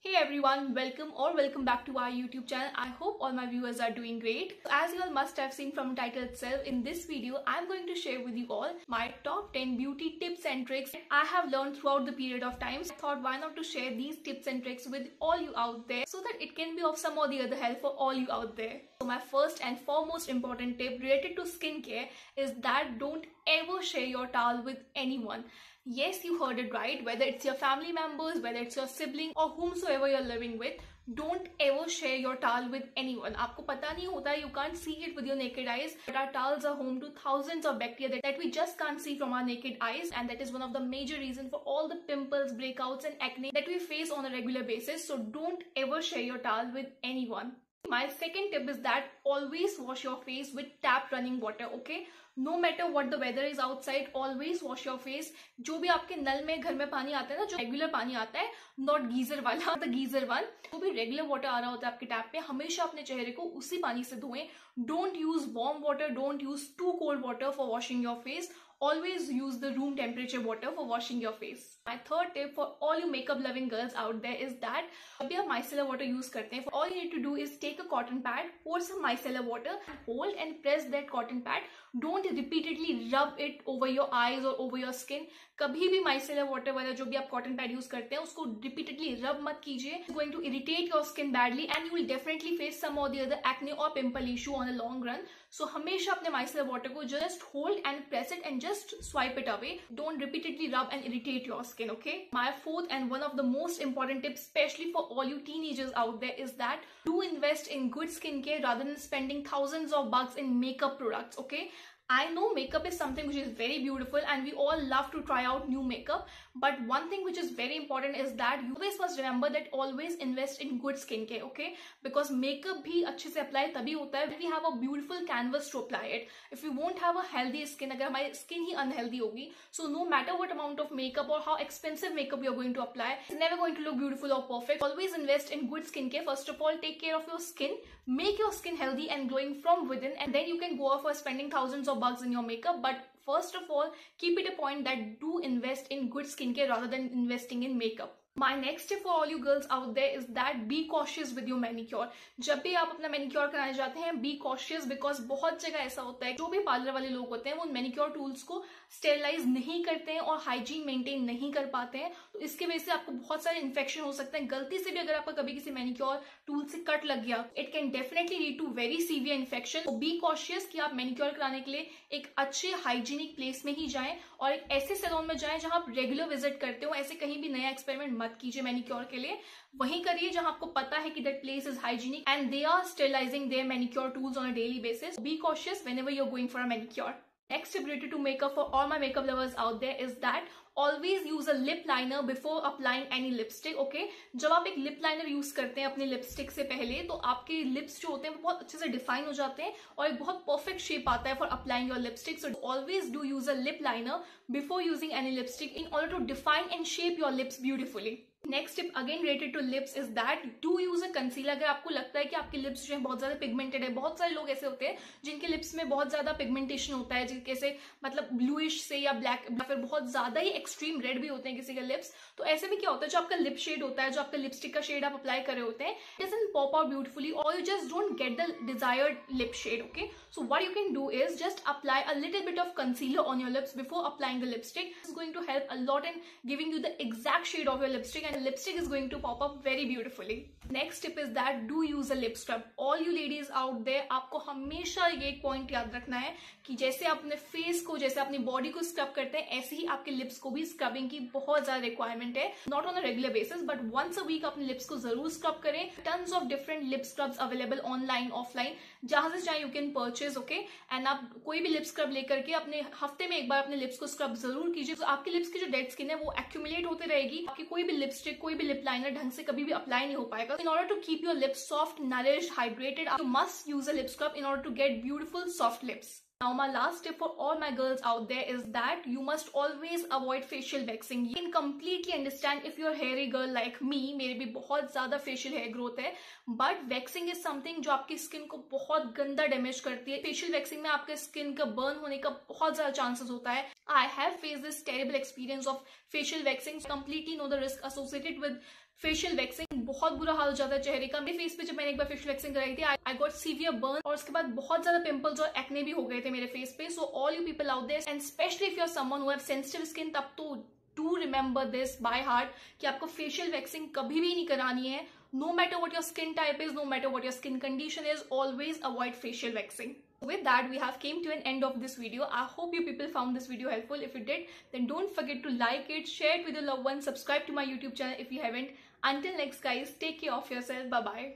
Hey everyone, welcome back to our YouTube channel. I hope all my viewers are doing great. So as you all must have seen from the title itself, in this video I'm going to share with you all my top 10 beauty tips and tricks I have learned throughout the period of time. So I thought why not to share these tips and tricks with all you out there so that it can be of some or the other help for all you out there. So my first and foremost important tip related to skincare is that don't ever share your towel with anyone. Yes, you heard it right. Whether it's your family members, whether it's your sibling or whomsoever you're living with, don't ever share your towel with anyone. आपको पता नहीं होता, you can't see it with your naked eyes, but our towels are home to thousands of bacteria that we just can't see from our naked eyes, and that is one of the major reasons for all the pimples, breakouts and acne that we face on a regular basis. So don't ever share your towel with anyone. My second tip is that always wash your face with tap running water, okay? No matter what the weather is outside, always wash your face. जो भी आपके नल में घर में पानी आता है ना, जो रेगुलर पानी आता है, नॉट गीजर वाला, द गीजर वन, जो भी रेगुलर वाटर आ रहा होता है आपके टैप पे, हमेशा अपने चेहरे को उसी पानी से धोएं. Don't use warm water, don't use too cold water for washing your face. Always use the room temperature water for washing your face. My third tip for all you makeup loving girls out there is that जब भी आप micellar water use करते हैं, all you need to do is take a cotton pad, pour some micellar water, hold and press that cotton pad. Don't repeatedly rub it over your eyes or over your skin. कभी भी micellar water वाला जो भी आप cotton pad use करते हैं उसको repeatedly rub मत कीजिए. It's going to irritate your skin badly and you will definitely face some or the other acne or pimple issue on a long run. So हमेशा अपने micellar water को just hold and press it and just swipe it away. Don't repeatedly rub and irritate your skin, okay? My fourth and one of the most important tips, especially for all you teenagers out there, is that do invest in good skincare rather than spending thousands of bucks in makeup products, okay? I know makeup is something which is very beautiful and we all love to try out new makeup, but one thing which is very important is that you always must remember that always invest in good skincare, okay? Because makeup भी अच्छे से apply तभी होता है when we have a beautiful canvas to apply it. If we won't have a healthy skin, अगर हमारी skin ही unhealthy होगी, so no matter what amount of makeup or how expensive makeup you're going to apply, it's never going to look beautiful or perfect. Always invest in good skincare. First of all, take care of your skin, make your skin healthy and glowing from within, and then you can go off for spending thousands of bucks in your makeup. But first of all, keep it a point that do invest in good skincare rather than investing in makeup. My next tip for all you girls out there is that be cautious with your manicure. जब भी आप अपना manicure कराने जाते हैं, be cautious because बहुत जगह ऐसा होता है जो भी पार्लर वाले लोग होते हैं वो मैनिक्योर टूल्स को स्टेरिलाइज नहीं करते हैं और हाइजीन मेंटेन नहीं कर पाते हैं. तो इसकी वजह से आपको बहुत सारे इन्फेक्शन हो सकते हैं. गलती से भी अगर आपका कभी किसी मैनिक्योर टूल से कट लग गया, it can definitely lead to very severe infection. तो बी कॉशियस कि आप मैनिक्योर कराने के लिए एक अच्छे हाइजीनिक प्लेस में ही जाएं और एक ऐसे सैलून में जाएं जहां आप रेगुलर विजिट करते हो. ऐसे कहीं भी नया एक्सपेरिमेंट मत कीजिए मैनिक्योर के लिए. वहीं करिए जहां आपको पता है कि that place is hygienic and they are sterilising their manicure tools on a daily basis. Be cautious whenever you're going for a manicure. Next tip related to makeup for all my makeup lovers out there is that always use a lip liner before applying any lipstick, okay? जब आप एक lip liner use करते हैं अपने lipstick से पहले तो आपके lips जो होते हैं वो बहुत अच्छे से define हो जाते हैं और एक बहुत perfect shape आता है for applying your lipstick. So always do use a lip liner before using any lipstick in order to define and shape your lips beautifully. Next tip again related to lips is that do use a concealer. अगर आपको लगता है कि आपके lips जो है बहुत ज्यादा पिगमेंटेड है, बहुत सारे लोग ऐसे होते हैं जिनके लिप्स में बहुत ज्यादा पिगमेंटेशन होता है, जैसे मतलब ब्लूइश से या ब्लैक या फिर बहुत ज्यादा ही एक्सट्रीम रेड भी होते हैं किसी के लिप्स. तो ऐसे में क्या होता है, जो आपका लिप शेड होता है, जो आपका लिपस्टिक का शेड आप अप्लाई कर रहे होते हैं, it doesn't pop out beautifully और you just don't get the desired lip shade, okay? So what you can do is just apply a little bit of concealer on your lips before applying the lipstick. It is going to help a lot in giving you the exact shade of your lipstick and lipstick is going to pop up very beautifully. Next tip is that do use a lip scrub. All you ladies out there, आपको हमेशा ये एक point याद रखना है कि जैसे आप अपने फेस को, जैसे अपनी बॉडी को स्क्रब करते हैं, ऐसे ही आपके लिप्स को भी स्क्रबिंग की बहुत ज्यादा रिक्वायरमेंट है. Not on a regular basis but once a week अपने लिप्स को जरूर स्क्रब करें. Tons of different lip scrubs available online offline, जहां से चाहे you can purchase, okay? And आप कोई भी लिप स्क्रब लेकर के अपने हफ्ते में एक बार अपने लिप्स को स्क्रब जरूर कीजिए. तो आपके लिप्स की जो डेड स्किन है वो एक्यूमुलेट होते रहेगी. आपकी कोई भी लिपस्टिक, कोई भी लिप लाइनर ढंग से कभी भी अप्लाई नहीं हो पाएगा. In order to keep your lips soft, nourished, hydrated, you must use a lip scrub in order to get beautiful soft lips. Now my last tip for all my girls out there is that you must always avoid facial waxing. You can completely understand if you're a hairy girl like me, मेरे भी बहुत ज्यादा facial hair growth है, but waxing is something जो आपकी skin को बहुत गंदा डैमेज करती है. facial waxing में आपके skin का burn होने का बहुत ज्यादा chances होता है. I have faced this terrible experience of facial waxing. Completely know the risk associated with facial waxing बहुत बुरा हाल हो जाता है चेहरे का। मेरे फेस पे जब मैंने एक बार फेशियल वैक्सिंग कराई थी, आई गॉट सीवियर बर्न और उसके बाद बहुत ज्यादा पिंपल्स और एक्ने भी हो गए थे मेरे फेस पे। So all you people out there and specially if you are someone who have sensitive skin, तब तो do remember this by heart कि आपको फेशियल वैक्सिंग कभी भी नहीं करानी है। No matter what your skin type is, no matter what your skin condition is, always avoid facial waxing. With that, we have came to an end of this video. I hope you people found this video helpful. If you did, then don't forget to like it, share it with your loved ones, subscribe to my YouTube channel if you haven't. Until next guys, take care of yourself. Bye bye.